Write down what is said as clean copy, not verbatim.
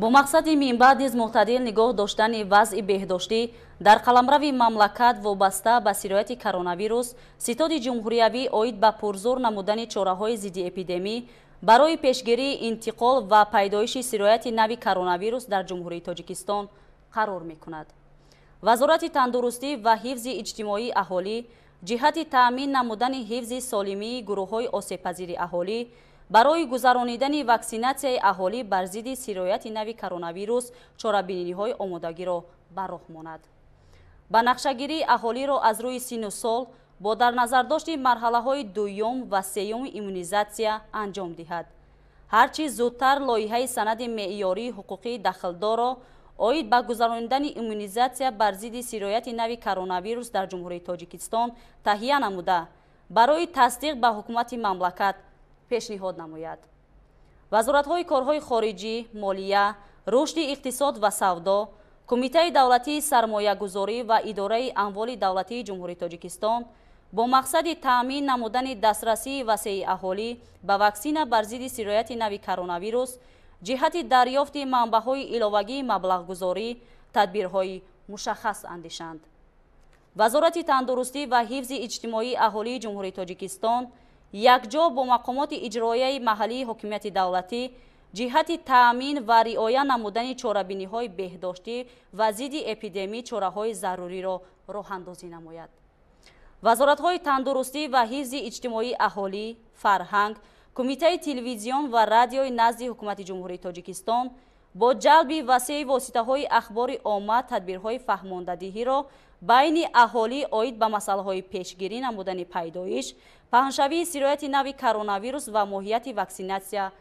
бо мақсади минбаъд низ мӯътадил нигоҳ доштани вазъи беҳдоштӣ дар қаламрави мамлакат вобаста ба сирояти коронавирус ситоди ҷумҳуриявӣ оид ба пурзур намудани чораҳои зидди эпидемӣ барои пешгирии интиқол ва пайдоиши сирояти нави коронавирус дар ҷумҳурии Тоҷикистон қарор мекунад. Вазорати тандурустӣ ва ҳифзи иҷтимоии аҳолӣ ҷиҳати таъмин намудани ҳифзи солимии гурӯҳҳои осебпазири аҳолӣ барои гузаронидани ваксинатсияи аҳолӣ бар зидди сирояти нави коронавирус чорабиниҳои омодагиро ба роҳ монад. Ба нақшагирии аҳолиро аз рӯи сину сол бо дар назардошти марҳалаҳои дуюм ва сеюми иммунизатсия анҷом диҳад. ҳарчи зудтар лоиҳаи санади меъёрии ҳуқуқии дахлдорро оид ба гузаронидани иммунизатсия бар зидди сирояти нави коронавирус дар ҷумҳурии Тоҷикистон таҳия намуда барои тасдиқ ба ҳукумати мамлакат пешниҳод намояд. Вазоратҳои корҳои хориҷӣ, молия, рушди иқтисод ва савдо, Кумитаи давлатии сармоягузорӣ ва идораи амволи давлатии ҷумҳурии Тоҷикистон бо мақсади таъмин намудани дастрасии васеъи аҳолӣ ба ваксина бар зидди сирояти нави коронавирус ҷиҳати дарёфти манбаъҳои иловагии маблағгузорӣ тадбирҳои мушаххас андешанд. Вазорати тандурустӣ ва ҳифзи иҷтимоии аҳолии ҷумҳурии Тоҷикистон якҷо бо мақомоти иҷроияи маҳаллии ҳокимияти давлатӣ ҷиҳати таъмин ва риоя намудани чорабиниҳои беҳдоштӣ ва зидди эпидемӣ чораҳои заруриро роҳандозӣ намояд. Вазоратҳои тандурустӣ ва ҳифзи иҷтимоии аҳолӣ, фарҳанг, Кумитаи телевизион ва радиои назди ҳукумати ҷумҳурии Тоҷикистон бо ҷалби васеъи воситаҳои ахбори омма тадбирҳои фаҳмондадиҳиро байни аҳолӣ оид ба масъалаҳои пешгирӣ намудани пайдоиш, паҳншавии сирояти нави коронавирус ва моҳияти ваксинатсия